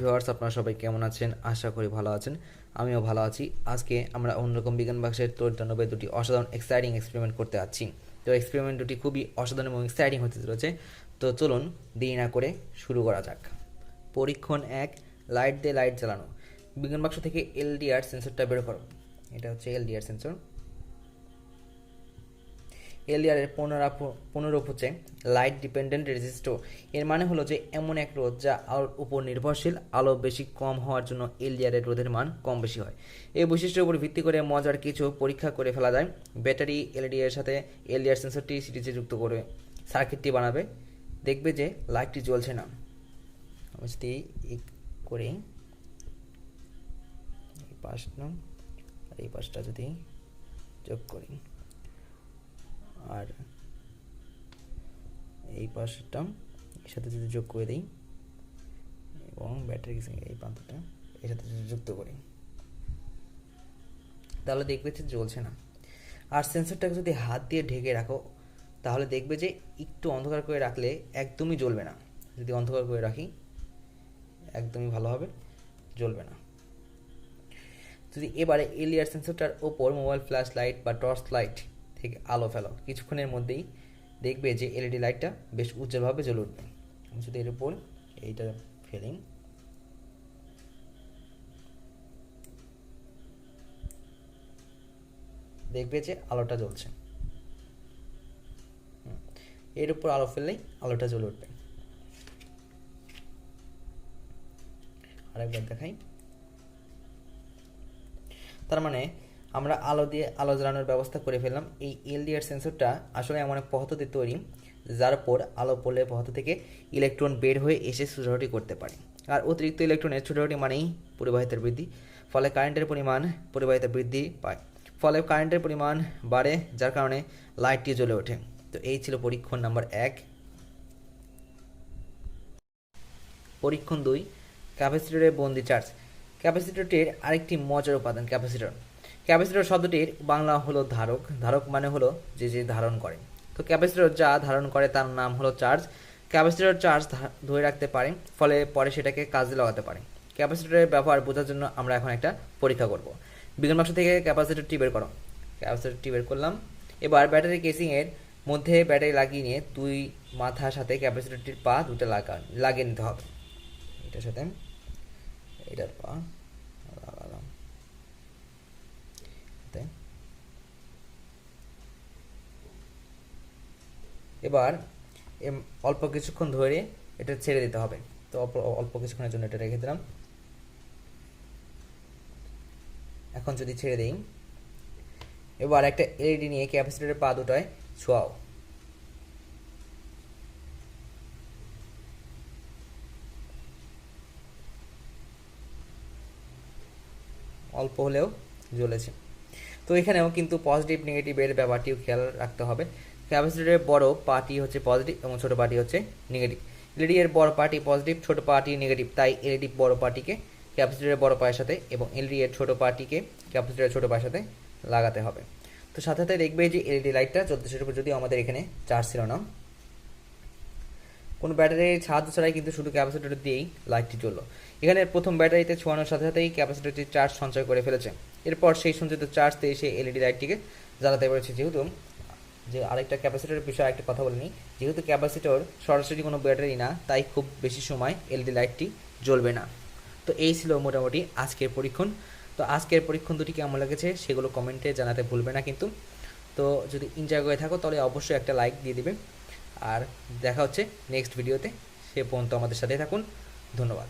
Viewers, আপনারা সবাই কেমন আছেন? আশা করি ভালো আছেন। আমিও ভালো আছি। আজকে আমরা অন্যরকম বিজ্ঞান বাক্সের তড়িৎ তাণ্ডবে দুটি অসাধারণ এক্সাইটিং এক্সপেরিমেন্ট করতে যাচ্ছি। তো এক্সপেরিমেন্ট দুটি খুবই অসাধারণ এবং এক্সাইটিং হতে চলেছে। তো চলুন দেরি না করে শুরু করা যাক। পরীক্ষণ 1, লাইট দিয়ে লাইট জ্বালানো। বিজ্ঞান বাক্স থেকে এলডিআর সেন্সরটা বের করো। এটা হচ্ছে এলডিআর সেন্সর। এলডিআর এর পুনরূপ হচ্ছে লাইট ডিপেন্ডেন্ট রেজিস্টর। এর মানে হলো যে এমন এক রোধ যা আলোর উপর নির্ভরশীল। আলো বেশি কম হওয়ার জন্য এলডিআর এর রোধের মান কম বেশি হয়। এই বৈশিষ্ট্যের উপর ভিত্তি করে মজার কিছু পরীক্ষা করে ফেলা যায়। ব্যাটারি এলইডি এর সাথে এলডিআর সেন্সরটি সিরিজে যুক্ত করে সার্কিটটি বানাবে। দেখবে যে লাইটটি জ্বলছে না। আমি যদি করে এই পাশটা আর এই পাশটা যদি যোগ করি আর এই পাশটা এর সাথে যদি যোগ করে দিই এবং ব্যাটারি এই প্রান্তটা এর সাথে যদি যুক্ত করি, তাহলে দেখবে যে জ্বলছে না। আর সেন্সরটাকে যদি হাত দিয়ে ঢেকে রাখো তাহলে দেখবে যে একটু অন্ধকার করে রাখলে একদমই জ্বলবে না। যদি অন্ধকার করে রাখি একদমই ভালোভাবে জ্বলবে না। যদি এবারে এলইডি সেন্সরটার ওপর মোবাইল ফ্ল্যাশ লাইট বা টর্চ লাইট থেকে আলো ফেলো, কিছুক্ষণের মধ্যেই দেখবে যে এলইডি লাইটটা বেশ উজ্জ্বলভাবে জ্বলে উঠবে। আমি যদি এর উপর এইটা ফেলি, দেখবে যে আলোটা জ্বলছে। এর উপর আলো ফেললেই আলোটা জ্বলে উঠবে। আরেকবার দেখাই। তার মানে আমরা আলো দিয়ে আলো জ্বালানোর ব্যবস্থা করে ফেললাম। এই এলডিআর সেন্সরটা আসলে এমন এক পদ্ধতি তৈরি যার উপর আলো পড়লে পদার্থ থেকে ইলেকট্রন বের হয়ে এসে ছোটাছুটি করতে পারে। আর অতিরিক্ত ইলেকট্রনের ছোটাছুটি মানেই পরিবাহিতার বৃদ্ধি, ফলে কারেন্টের পরিমাণ পরিবাহিতা বৃদ্ধি পায়, ফলে কারেন্টের পরিমাণ বাড়ে, যার কারণে লাইটটি জ্বলে ওঠে। তো এই ছিল পরীক্ষণ নাম্বার 1। পরীক্ষণ 2, ক্যাপাসিটরের বন্দি চার্জ। ক্যাপাসিটরটির আরেকটি মজার উপাদান ক্যাপাসিটর। ক্যাপাসিটর শব্দটির বাংলা হলো ধারক। ধারক মানে হলো যে ধারণ করে। তো ক্যাপাসিটর যা ধারণ করে তার নাম হলো চার্জ। ক্যাপাসিটর চার্জ ধরে রাখতে পারে, ফলে পরে সেটাকে কাজে লাগাতে পারে। ক্যাপাসিটরের ব্যবহার বোঝার জন্য আমরা এখন একটা পরীক্ষা করব। বিজ্ঞান বাক্স থেকে ক্যাপাসিটরটি বের করো। ক্যাপাসিটরটি বের করলাম। এবার ব্যাটারি কেসিংয়ের মধ্যে ব্যাটারি লাগিয়ে নিয়ে দুই মাথার সাথে ক্যাপাসিটরটির পা দুটো লাগিয়ে নিতে হবে। এটার সাথে এটার পা লাগালাম। এবার অল্প কিছুক্ষণ ধরে এটা ছেড়ে দিতে হবে। তো অল্প কিছুক্ষণের জন্য এটা রেখে দিলাম। এখন যদি ছেড়ে দিই, এবার একটা এলইডি নিয়ে ক্যাপাসিটরের পা দুটায় ছোঁয়াও। অল্প হলেও জ্বলেছে। তো এখানেও কিন্তু পজিটিভ নেগেটিভের ব্যাপারটিও খেয়াল রাখতে হবে। ক্যাপাসিটরের বড় পাটি হচ্ছে পজিটিভ এবং ছোট পাটি হচ্ছে নেগেটিভ। এলইডি এর বড় পাটি পজিটিভ, ছোট পাটি নেগেটিভ। তাই এলইডি বড় পাটিকে ক্যাপাসিটরের বড় পায়ের সাথে এবং এলইডি এর ছোট পাটিকে ক্যাপাসিটরের ছোট পায়ের সাথে লাগাতে হবে। তো সাথে সাথে দেখবে যে এলইডি লাইটটা জ্বলতে শুরু করে। যদিও আমাদের এখানে চার্জ ছিল না, কোনো ব্যাটারির সাহায্য ছাড়াই কিন্তু শুধু ক্যাপাসিটর দিয়েই লাইটটি জ্বললো। এখানে প্রথম ব্যাটারিতে ছোঁয়ানোর সাথে সাথেই ক্যাপাসিটরটি চার্জ সঞ্চয় করে ফেলেছে। এরপর সেই সঞ্চিত চার্জ দিয়ে সেই এলইডি লাইটটিকে জ্বালাতে পেরেছে। যেহেতু যে আরেকটা ক্যাপাসিটরের বিষয়ে একটা কথা বলিনি, যেহেতু ক্যাপাসিটর সরাসরি কোনো ব্যাটারি না, তাই খুব বেশি সময় এলইডি লাইটটি জ্বলবে না। তো এই ছিল মোটামুটি আজকের পরীক্ষণ। তো আজকের পরীক্ষণ দুটি কেমন লেগেছে সেগুলো কমেন্টে জানাতে ভুলবে না কিন্তু। তো যদি এনজয় করে থাকো তাহলে অবশ্যই একটা লাইক দিয়ে দিবে। আর দেখা হচ্ছে নেক্সট ভিডিওতে। সে পর্যন্ত আমাদের সাথে থাকুন। ধন্যবাদ।